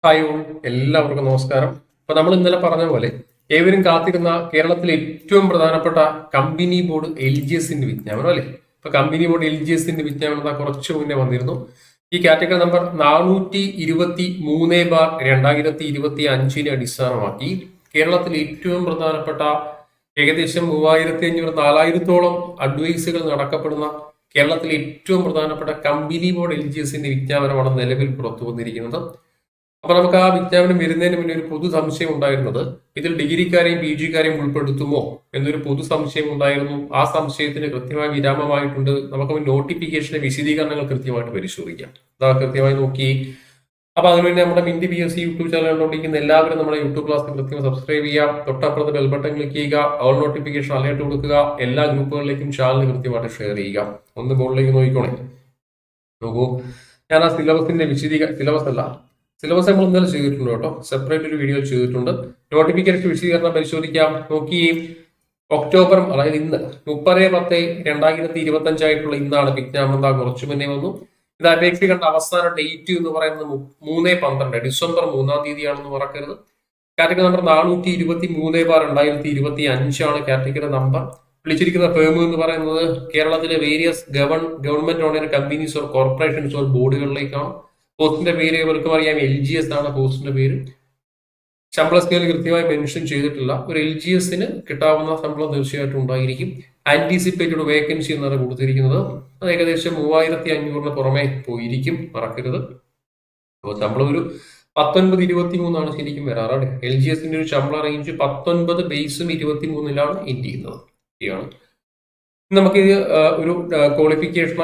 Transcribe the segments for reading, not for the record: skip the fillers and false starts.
Hi all, എല്ലാവർക്കും നമസ്കാരം. അപ്പൊ നമ്മൾ ഇന്നലെ പറഞ്ഞ പോലെ ഏവരും കാത്തിരുന്ന കേരളത്തിലെ ഏറ്റവും പ്രധാനപ്പെട്ട കമ്പനി ബോർഡ് LGSന്റെ വിജ്ഞാപനം അല്ലേ. ഇപ്പൊ കമ്പനി ബോർഡ് LGSന്റെ വിജ്ഞാപനം കുറച്ചു മുന്നേ വന്നിരുന്നു. ഈ കാറ്റഗറി നമ്പർ 423/2025 അടിസ്ഥാനമാക്കി കേരളത്തിലെ ഏറ്റവും പ്രധാനപ്പെട്ട ഏകദേശം 3500-4000-ഓളം അഡ്വൈസുകൾ നടക്കപ്പെടുന്ന കേരളത്തിലെ ഏറ്റവും പ്രധാനപ്പെട്ട കമ്പനി ബോർഡ് LGSന്റെ വിജ്ഞാപനമാണ് നിലവിൽ പുറത്തു വന്നിരിക്കുന്നത്. അപ്പൊ നമുക്ക് ആ വിജ്ഞാപനം വരുന്നതിന് മുന്നേ ഒരു പൊതു സംശയം ഉണ്ടായിരുന്നത് ഇതിൽ ഡിഗ്രിക്കാരെയും PGക്കാരെയും ഉൾപ്പെടുത്തുമോ എന്നൊരു പൊതു സംശയം ഉണ്ടായിരുന്നു. ആ സംശയത്തിന് കൃത്യമായ വിരാമമായിട്ടുണ്ട്. നമുക്ക് നോട്ടിഫിക്കേഷന്റെ വിശദീകരണങ്ങൾ കൃത്യമായിട്ട് പരിശോധിക്കാം. അതാ കൃത്യമായി നോക്കി. അപ്പൊ അതിനുവേണ്ടി നമ്മുടെ മിന്തി PSC യൂട്യൂബ് ചാനൽ കണ്ടുകൊണ്ടിരിക്കുന്ന എല്ലാവരും നമ്മുടെ യൂട്യൂബ് ക്ലാസ് കൃത്യമായി സബ്സ്ക്രൈബ് ചെയ്യാം. തൊട്ടപ്പുറത്ത് ബെൽ ബട്ടൺ ക്ലിക്ക് ചെയ്യുക, ഓൾ നോട്ടിഫിക്കേഷൻ അലേർട്ട് കൊടുക്കുക, എല്ലാ ഗ്രൂപ്പുകളിലേക്കും ചാനൽ കൃത്യമായിട്ട് ഷെയർ ചെയ്യുക. ഒന്ന് ബോർഡിലേക്ക് നോക്കിക്കോണേ. നോക്കൂ, ഞാൻ ആ സിലബസിന്റെ സിലബസ് നമ്മൾ ഇന്നലെ ചെയ്തിട്ടുണ്ട് കേട്ടോ. സെപ്പറേറ്റ് ഒരു വീഡിയോ ചെയ്തിട്ടുണ്ട്. നോട്ടിഫിക്കേഷൻ വിശദീകരണം പരിശോധിക്കാം. നോക്കി, ഒക്ടോബർ, അതായത് ഇന്ന് 30/10/2025 ആയിട്ടുള്ള ഇന്നാണ് വിജ്ഞാപനം. കുറച്ചു മുന്നേ വന്നു. ഇത് അപേക്ഷിക്കേണ്ട അവസാന ഡേറ്റ് എന്ന് പറയുന്നത് 3/12 ഡിസംബർ 3-ാം തീയതിയാണെന്ന് മറക്കരുത്. കാറ്റഗറി നമ്പർ 423/2025 ആണ് കാറ്റഗറി നമ്പർ. വിളിച്ചിരിക്കുന്ന ഫേം എന്ന് പറയുന്നത് കേരളത്തിലെ various government owner companies or corporations or ബോർഡുകളിലേക്കാണ്. പോസ്റ്റിന്റെ പേര് ഇവർക്കും അറിയാം, LGS ആണ് പോസ്റ്റിന്റെ പേര്. ശമ്പള സ്കെയിൽ കൃത്യമായി മെൻഷൻ ചെയ്തിട്ടില്ല. ഒരു LGSന് കിട്ടാവുന്ന ശമ്പളം തീർച്ചയായിട്ടും ഉണ്ടായിരിക്കും. ആന്റിസിപ്പേറ്റഡ് വേക്കൻസി എന്നാണ് കൊടുത്തിരിക്കുന്നത്. അത് ഏകദേശം 3500-ന് പുറമെ പോയിരിക്കും, മറക്കരുത്. അപ്പോൾ ശമ്പളം ഒരു 19-23 ശരിക്കും വരാറാണ്. LGSന്റെ ഒരു ശമ്പള റേഞ്ച് 19 ബേസും 23-ലാണ് എൻഡ് ചെയ്യുന്നത്. ശരിയാണ്. നമുക്ക് ഒരു ക്വാളിഫിക്കേഷൻ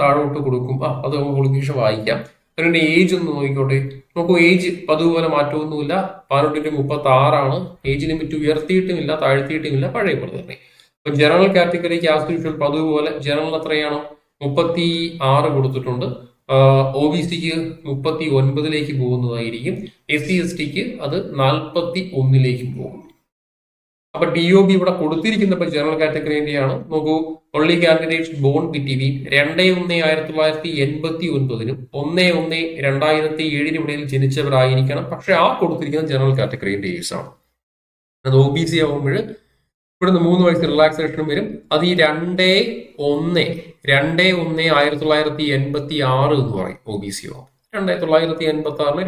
താഴോട്ട് കൊടുക്കും. അത് ക്വാളിഫിക്കേഷൻ വായിക്കാം. അതിന്റെ ഏജ് ഒന്ന് നോക്കിക്കോട്ടെ. നോക്കൂ, ഏജ് അതുപോലെ മാറ്റമൊന്നുമില്ല. 18-36 ഏജ് ലിമിറ്റ് ഉയർത്തിയിട്ടുമില്ല താഴ്ത്തിയിട്ടുമില്ല, പഴയ പോലെ തന്നെ. അപ്പൊ ജനറൽ കാറ്റഗറിക്ക് ആസ് യൂഷ്വൽ അതുപോലെ ജനറൽ എത്രയാണ്? 36 കൊടുത്തിട്ടുണ്ട്. OBCക്ക് 39 പോകുന്നതായിരിക്കും. SC STക്ക് അത് 41 പോകും. അപ്പൊ DOB ഇവിടെ കൊടുത്തിരിക്കുന്ന ജനറൽ കാറ്റഗറിന്റെയാണ്. നോക്കൂ, ഒൺലി കാൻഡിഡേറ്റ്സ് ബോൺ ബിറ്റ്വീൻ 2/1/1989-നും 1/1/2007 ഇടയിൽ ജനിച്ചവരായിരിക്കണം. പക്ഷെ ആ കൊടുത്തിരിക്കുന്ന ജനറൽ കാറ്റഗറിന്റെ ഏജ് ആണ്. അത് OBC ആവുമ്പോൾ ഇവിടുന്ന് 3 വയസ്സ് റിലാക്സേഷനും വരും. അത് ഈ 2/1/1986 എന്ന് പറയും. OBC ആവും 1986-ന്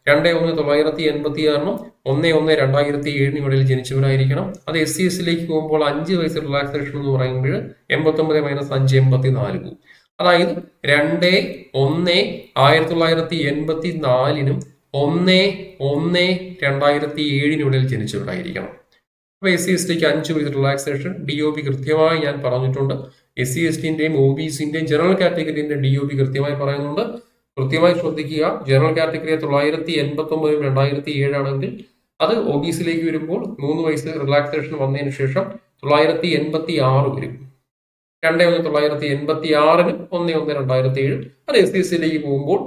2/1/1986-നും 1/1/2007 ഇടയിൽ ജനിച്ചവരായിരിക്കണം. അത് SC SCയിലേക്ക് പോകുമ്പോൾ 5 വയസ്സ് റിലാക്സേഷൻ എന്ന് പറയുമ്പോൾ 89 - 5 84 പോകും. അതായത് 2/1/1984-നും 1/1/2007 ഇടയിൽ ജനിച്ചവരായിരിക്കണം. അപ്പൊ SC STക്ക് 5 വയസ്സ് റിലാക്സേഷൻ. DOB കൃത്യമായി ഞാൻ പറഞ്ഞിട്ടുണ്ട്. SC STന്റെയും OBCന്റെയും ജനറൽ കാറ്റഗറിന്റെ DOB കൃത്യമായി പറയുന്നുണ്ട്. കൃത്യമായി ശ്രദ്ധിക്കുക. ജനറൽ കാറ്റഗറി 989-2007 ആണെങ്കിൽ അത് OBCയിലേക്ക് വരുമ്പോൾ 3 വയസ്സ് റിലാക്സേഷൻ വന്നതിന് ശേഷം 986 വരും. 2/1/1986-നും 1/1/2007. അത് SC SCയിലേക്ക് പോകുമ്പോൾ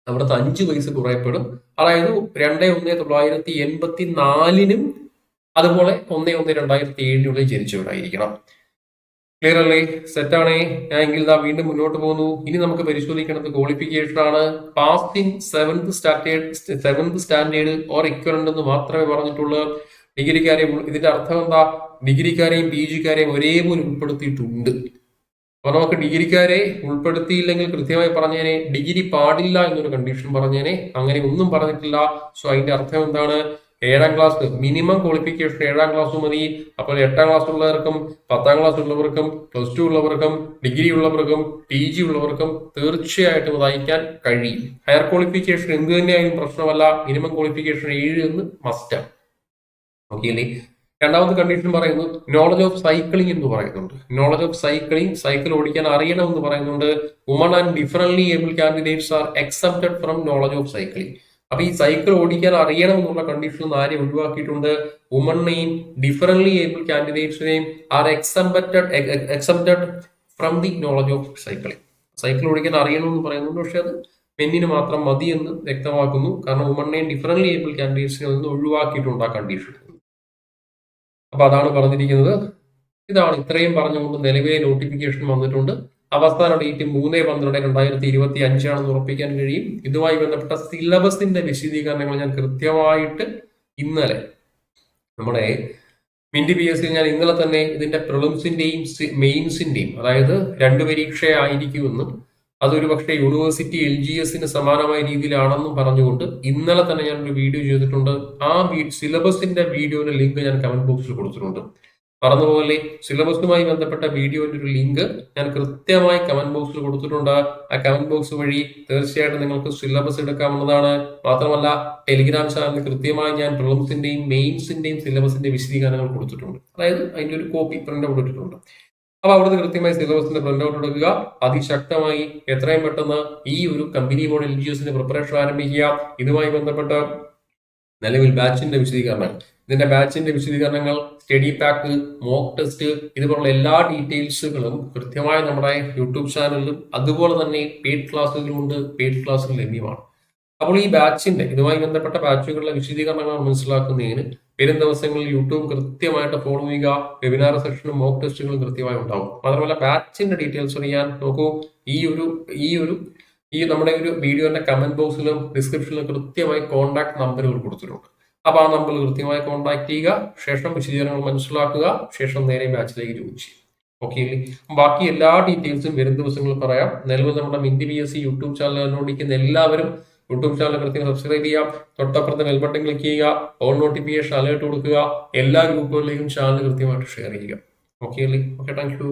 അവിടുത്തെ 5 വയസ്സ് കുറയപ്പെടും. അതായത് 2/1/1984-നും അതുപോലെ 1/1/2007 ജനിച്ചവരായിരിക്കണം. ക്ലിയർ അല്ലേ? സെറ്റാണേ. ഞാൻ എങ്കിൽ വീണ്ടും മുന്നോട്ട് പോകുന്നു. ഇനി നമുക്ക് പരിശോധിക്കേണ്ടത് ക്വാളിഫിക്കേഷൻ ആണ്. Pass in 7th standard or equivalent എന്ന് മാത്രമേ പറഞ്ഞിട്ടുള്ളൂ. ഡിഗ്രിക്കാരെയും ഇതിന്റെ അർത്ഥം എന്താ? ഡിഗ്രിക്കാരെയും PGക്കാരെയും ഒരേപോലെ ഉൾപ്പെടുത്തിയിട്ടുണ്ട്. അപ്പൊ നമുക്ക് ഡിഗ്രിക്കാരെ ഉൾപ്പെടുത്തിയില്ലെങ്കിൽ കൃത്യമായി പറഞ്ഞേനെ. ഡിഗ്രി പാടില്ല എന്നൊരു കണ്ടീഷൻ പറഞ്ഞേനെ. അങ്ങനെ ഒന്നും പറഞ്ഞിട്ടില്ല. സോ അതിന്റെ അർത്ഥം എന്താണ്? 7ാം ക്ലാസ് മിനിമം ക്വാളിഫിക്കേഷൻ 7ാം ക്ലാസ് മതി. അപ്പോൾ 8ാം ക്ലാസ് ഉള്ളവർക്കും 10ാം ക്ലാസ് ഉള്ളവർക്കും +2 ഉള്ളവർക്കും ഡിഗ്രി ഉള്ളവർക്കും PG ഉള്ളവർക്കും തീർച്ചയായിട്ടും വായിക്കാൻ കഴിയും. ഹയർ ക്വാളിഫിക്കേഷൻ എന്ത് തന്നെയായാലും പ്രശ്നമല്ല. മിനിമം ക്വാളിഫിക്കേഷൻ 7 എന്ന് മസ്റ്റാണ്. ഓക്കെ അല്ലേ? രണ്ടാമത്തെ കണ്ടീഷൻ പറയുന്നു നോളജ് ഓഫ് സൈക്ലിംഗ് എന്ന് പറയുന്നുണ്ട്. നോളജ് ഓഫ് സൈക്കിൾ ഓടിക്കാൻ അറിയണമെന്ന് പറയുന്നുണ്ട്. Woman and differently able candidates are excepted from knowledge of cycling. അപ്പൊ ഈ സൈക്കിൾ ഓടിക്കാൻ അറിയണം എന്നുള്ള കണ്ടീഷൻ ആരെ ഒഴിവാക്കിയിട്ടുണ്ട്? വുമണിനെയും ഡിഫറൻറ്റ്ലി ഏബിൾ കാൻഡിഡേറ്റ്സിനെയും are excepted from the knowledge of cycling. Cycle ഓടിക്കാൻ അറിയണമെന്ന് പറയുന്നുണ്ട്. പക്ഷെ അത് മെന്നിന് മാത്രം മതി എന്ന് വ്യക്തമാക്കുന്നു. കാരണം വുമണിനെയും ഡിഫറൻറ്റ്ലി ഏബിൾ കാൻഡിഡേറ്റ്സിനെ നിന്ന് ഒഴിവാക്കിയിട്ടുണ്ട് ആ കണ്ടീഷൻ. അപ്പൊ അതാണ് പറഞ്ഞിരിക്കുന്നത്. ഇതാണ് ഇത്രയും പറഞ്ഞുകൊണ്ട് നിലവിലെ നോട്ടിഫിക്കേഷൻ വന്നിട്ടുണ്ട്. അവസാന ഡേറ്റ് 3/12/2025 ഉറപ്പിക്കാൻ കഴിയും. ഇതുമായി ബന്ധപ്പെട്ട സിലബസിന്റെ വിശദീകരണങ്ങൾ ഞാൻ കൃത്യമായിട്ട് ഇന്നലെ നമ്മുടെ മിന്റ് PSC ഞാൻ ഇന്നലെ തന്നെ ഇതിന്റെ പ്രിലിംസിന്റെയും മെയിൻസിന്റെയും, അതായത് 2 പരീക്ഷയായിരിക്കുമെന്നും അതൊരു പക്ഷേ യൂണിവേഴ്സിറ്റി LGSന് സമാനമായ രീതിയിലാണെന്നും പറഞ്ഞുകൊണ്ട് ഇന്നലെ തന്നെ ഞാൻ ഒരു വീഡിയോ ചെയ്തിട്ടുണ്ട്. ആ സിലബസിന്റെ വീഡിയോയുടെ ലിങ്ക് ഞാൻ കമന്റ് ബോക്സിൽ കൊടുത്തിട്ടുണ്ട്. പറഞ്ഞതുപോലെ സിലബസുമായി ബന്ധപ്പെട്ട വീഡിയോന്റെ ഒരു ലിങ്ക് ഞാൻ കൃത്യമായി കമന്റ് ബോക്സിൽ കൊടുത്തിട്ടുണ്ട്. ആ കമന്റ് ബോക്സ് വഴി തീർച്ചയായിട്ടും നിങ്ങൾക്ക് സിലബസ് എടുക്കാവുന്നതാണ്. മാത്രമല്ല ടെലിഗ്രാം ചാനലിൽ കൃത്യമായി ഞാൻ പ്രിലിംസിന്റെയും മെയിൻസിന്റെയും സിലബസിന്റെ വിശദീകരണങ്ങൾ കൊടുത്തിട്ടുണ്ട്. അതായത് അതിന്റെ ഒരു കോപ്പി പ്രിന്റ് ഔട്ട് ഇട്ടിട്ടുണ്ട്. അപ്പൊ അവിടുന്ന് കൃത്യമായി സിലബസിന്റെ പ്രിന്റ് ഔട്ട് എടുക്കുക. അതിശക്തമായി എത്രയും പെട്ടെന്ന് ഈ ഒരു കമ്പനി ബോർഡ് LGSന്റെ പ്രിപ്പറേഷൻ ആരംഭിക്കുക. ഇതുമായി ബന്ധപ്പെട്ട നിലവിൽ ബാച്ചിന്റെ വിശദീകരണങ്ങൾ, ഇതിന്റെ ബാച്ചിന്റെ വിശദീകരണങ്ങൾ, സ്റ്റഡി പാക്ക്, മോക്ക് ടെസ്റ്റ്, ഇതുപോലുള്ള എല്ലാ ഡീറ്റെയിൽസുകളും കൃത്യമായി നമ്മുടെ യൂട്യൂബ് ചാനലിലും അതുപോലെ തന്നെ പെയ്ഡ് ക്ലാസ്സുകളുണ്ട്, പെയ്ഡ് ക്ലാസ്സുകൾ ലഭ്യമാണ്. അപ്പോൾ ഈ ബാച്ചിന്റെ ഇതുമായി ബന്ധപ്പെട്ട ബാച്ചുകളുടെ വിശദീകരണങ്ങൾ മനസ്സിലാക്കുന്നതിന് വരും ദിവസങ്ങളിൽ യൂട്യൂബ് കൃത്യമായിട്ട് ഫോളോ ചെയ്യുക. വെബിനാർ സെക്ഷനും മോക്ക് ടെസ്റ്റുകളും കൃത്യമായി ഉണ്ടാവും. മാത്രമല്ല ബാച്ചിന്റെ ഡീറ്റെയിൽസ് അറിയാൻ നോക്കൂ. ഈ നമ്മുടെ ഒരു വീഡിയോന്റെ കമന്റ് ബോക്സിലും ഡിസ്ക്രിപ്ഷനിലും കൃത്യമായി കോൺടാക്ട് നമ്പറുകൾ കൊടുത്തിട്ടുണ്ട്. അപ്പൊ ആ നമ്പറിൽ കൃത്യമായി കോൺടാക്ട് ചെയ്യുക. ശേഷം വിശദീകരണങ്ങൾ മനസ്സിലാക്കുക. ശേഷം നേരെ ബാച്ചിലേക്ക് ജോയിൻ ചെയ്യും. ഓക്കെ, ബാക്കി എല്ലാ ഡീറ്റെയിൽസും വരും ദിവസങ്ങളിൽ പറയാം. നിലവിൽ നമ്മുടെ മിന്റ് PSC യൂട്യൂബ് ചാനൽ കണ്ടുകൊണ്ടിരിക്കുന്ന എല്ലാവരും യൂട്യൂബ് ചാനൽ കൃത്യം സബ്സ്ക്രൈബ് ചെയ്യാം. തൊട്ടപ്പുറത്തെ ബെൽ ബട്ടൺ ക്ലിക്ക് ചെയ്യുക. ഓൾ നോട്ടിഫിക്കേഷൻ അലേർട്ട് കൊടുക്കുക. എല്ലാ ഗ്രൂപ്പുകളിലേക്കും ചാനൽ കൃത്യമായിട്ട് ഷെയർ ചെയ്യുക. Okay thank you.